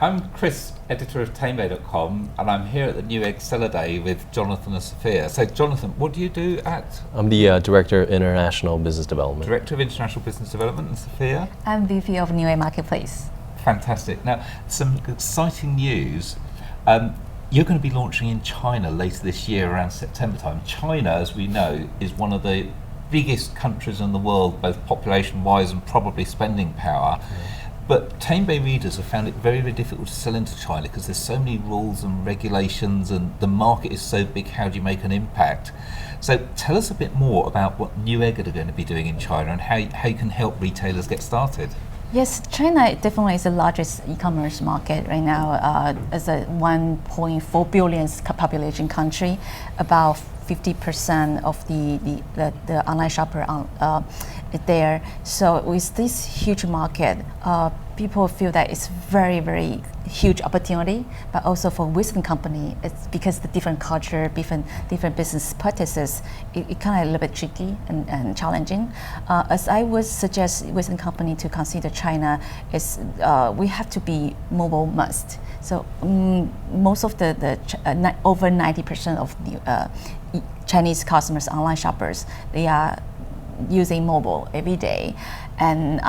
I'm Chris, editor of Tamebay.com, and I'm here at the Newegg Seller Day with Jonathan and Sophia. So, Jonathan, what do you do at? I'm the Director of International Business Development. Director of International Business Development, and Sophia? I'm VP of Newegg Marketplace. Fantastic. Now, some exciting news. You're going to be launching in China later this year, around September time. China, as we know, is one of the biggest countries in the world, both population-wise and probably spending power. But Tamebay readers have found it very, very difficult to sell into China because there's so many rules and regulations and the market is so big. How do you make an impact? So tell us a bit more about what Newegg are going to be doing in China and how you can help retailers get started. Yes, China definitely is the largest e-commerce market right now. As a 1.4 billion population country, about 50% of the online shopper there. So with this huge market, people feel that it's very, very huge opportunity, but also for Western company, it's because the different culture, different business practices, it kind of a little bit tricky and challenging. As I would suggest Western company to consider China is we have to be mobile must. So most of over 90% of the Chinese customers, online shoppers, they are using mobile every day, and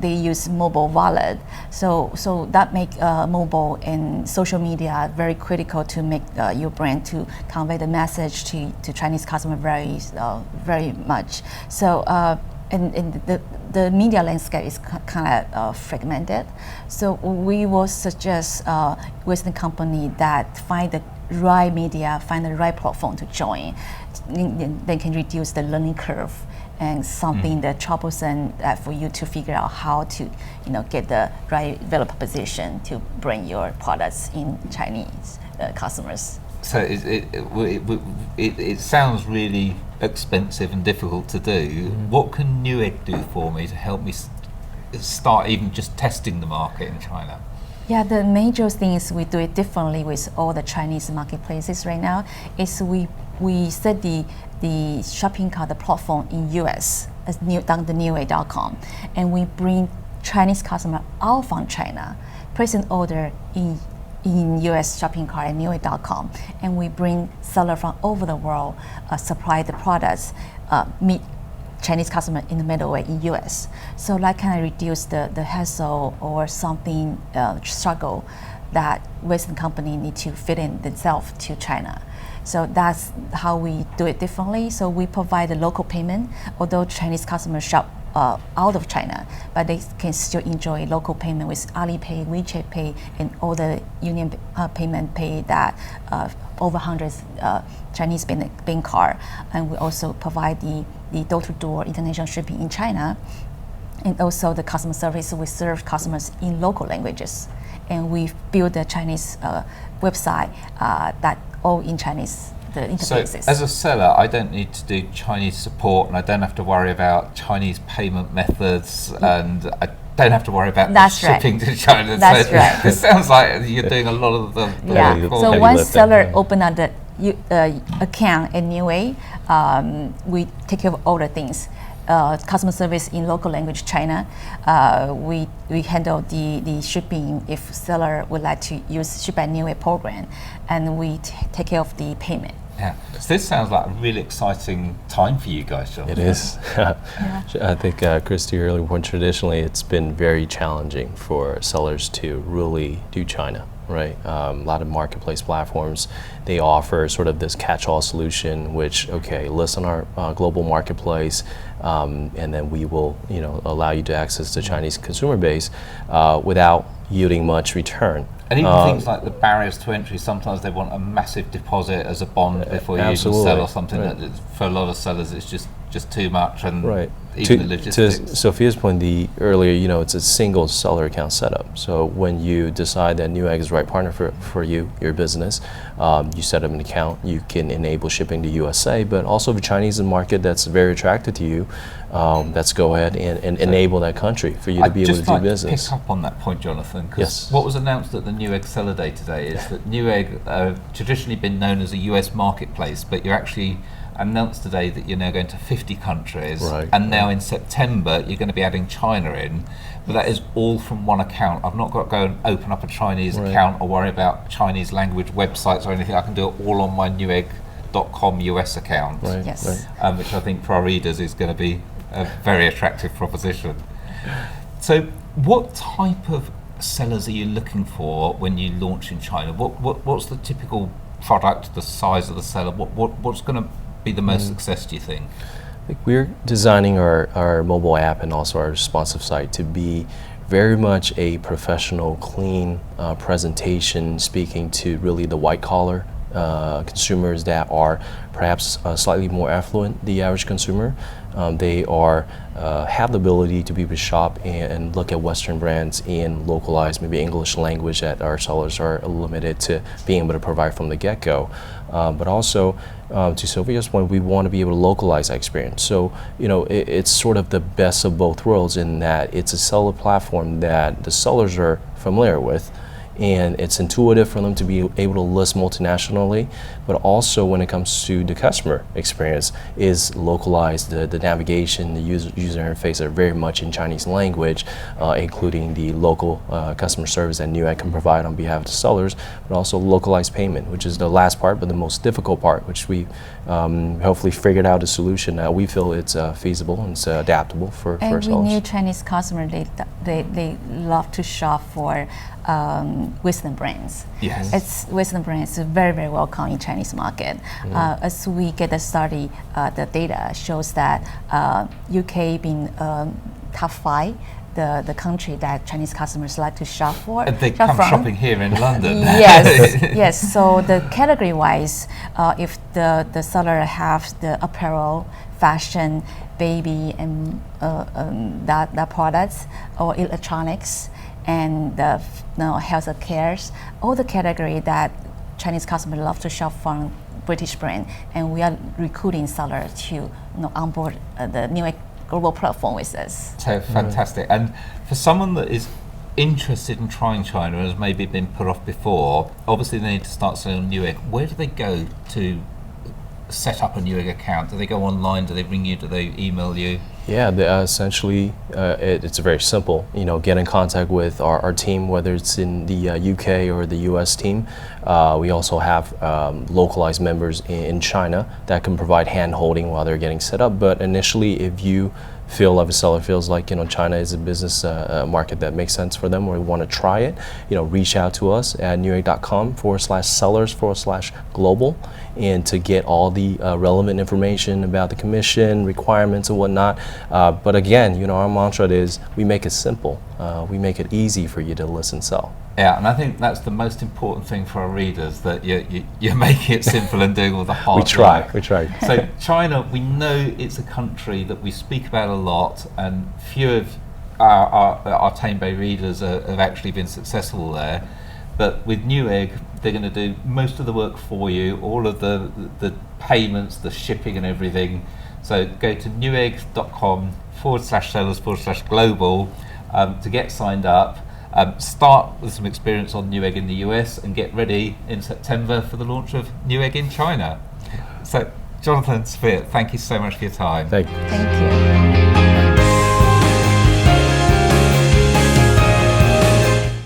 they use mobile wallet. So that make mobile and social media very critical to make your brand to convey the message to Chinese customer very much. So and the media landscape is kind of fragmented. So we will suggest Western company that find the right media, find the right platform to join. They can reduce the learning curve and something that troublesome for you to figure out how to, get the right value proposition to bring your products in Chinese customers. So it sounds really expensive and difficult to do. What can Newegg do for me to help me start even just testing the market in China? Yeah, the major thing is we do it differently with all the Chinese marketplaces right now. Is we set the shopping cart, the platform in US as the Newegg.com, and we bring Chinese customer out from China, place an order in US shopping cart at Newegg.com, and we bring seller from over the world supply the products, meet Chinese customer in the middle way in US. So that kind of reduce the hassle or something struggle that Western company need to fit in themselves to China. So that's how we do it differently. So we provide the local payment, although Chinese customers shop out of China, but they can still enjoy local payment with Alipay, WeChat Pay, and all the union payment pay that over hundreds Chinese bank card. And we also provide the door-to-door international shipping in China, and also the customer service. We serve customers in local languages, and we build a Chinese website that all in Chinese. The interfaces. So as a seller, I don't need to do Chinese support, and I don't have to worry about Chinese payment methods, and I don't have to worry about shipping to China. That's right. This sounds like you're doing a lot of the So once seller open up the account at Newegg, we take care of all the things. Customer service in local language China. We handle the shipping if seller would like to use Ship by Newegg program, and we take care of the payment. Yeah, so this sounds like a really exciting time for you guys, John. It is. I think, Chris, to your earlier point, traditionally it's been very challenging for sellers to really do China, right? A lot of marketplace platforms, they offer sort of this catch-all solution, which, okay, list on our global marketplace, and then we will, allow you to access the Chinese consumer base without yielding much return. And even things like the barriers to entry, sometimes they want a massive deposit as a bond before you even sell, or something that for a lot of sellers it's just too much, and even the logistics. To Sophia's point earlier, it's a single seller account setup. So when you decide that Newegg is the right partner for you, your business, you set up an account, you can enable shipping to USA, but also the Chinese market that's very attractive to you, let's go ahead and enable that country for you to be able to do business. I'd just like to pick up on that point, Jonathan, because yes. What was announced at the Newegg Seller Day today is that Newegg traditionally been known as a US marketplace, but you're actually announced today that you're now going to 50 countries, Right, and now in September you're going to be adding China in, but that is all from one account. I've not got to go and open up a Chinese account or worry about Chinese language websites or anything. I can do it all on my Newegg.com US account, Right, Yes. right. which I think for our readers is going to be a very attractive proposition. So what type of sellers are you looking for when you launch in China? What's the typical product, the size of the seller? What's going to be the most success, do you think? I think we're designing our mobile app and also our responsive site to be very much a professional, clean presentation, speaking to really the white collar consumers that are perhaps slightly more affluent, the average consumer. They are have the ability to be able to shop and look at Western brands in localized, maybe English language that our sellers are limited to being able to provide from the get-go. But also, to Sophia's point, we want to be able to localize that experience. So, it's sort of the best of both worlds in that it's a seller platform that the sellers are familiar with, and it's intuitive for them to be able to list multinationally, but also when it comes to the customer experience is localized. The navigation, the user interface are very much in Chinese language, including the local customer service that Newegg can provide on behalf of the sellers, but also localized payment, which is the last part, but the most difficult part, which we hopefully figured out a solution that we feel it's feasible and it's adaptable for And sellers. we knew Chinese customers, they love to shop for Western brands. Yes. Western brands is very, very welcome in Chinese market. As we get the study, the data shows that UK being top 5, the country that Chinese customers like to shop for. And they come shopping here in London. Yes, yes. So the category-wise, if the seller have the apparel, fashion, baby, and that products or electronics, and the health cares, all the category that Chinese customers love to shop from British brand, and we are recruiting sellers to onboard the Newegg global platform with us. So fantastic. And for someone that is interested in trying China and has maybe been put off before, obviously they need to start selling on Newegg. Where do they go to set up a Newegg account? Do they go online? Do they ring you? Do they email you? Yeah, essentially, it's very simple. Get in contact with our team, whether it's in the UK or the US team. We also have localized members in China that can provide hand-holding while they're getting set up. But initially, if you feel like a seller feels like China is a business market that makes sense for them, or want to try it, reach out to us at newegg.com/sellers/global, and to get all the relevant information about the commission requirements and whatnot. But again, our mantra is we make it simple. We make it easy for you to list and sell. Yeah, and I think that's the most important thing for our readers, that you're making it simple and doing all the hard work. We try. So China, we know it's a country that we speak about a lot, and few of our Tamebay readers have actually been successful there. But with Newegg, they're going to do most of the work for you, all of the payments, the shipping and everything. So go to newegg.com/sellers/global to get signed up. Start with some experience on Newegg in the US and get ready in September for the launch of Newegg in China. So, Jonathan, Sophia, thank you so much for your time. Thank you. Thank you.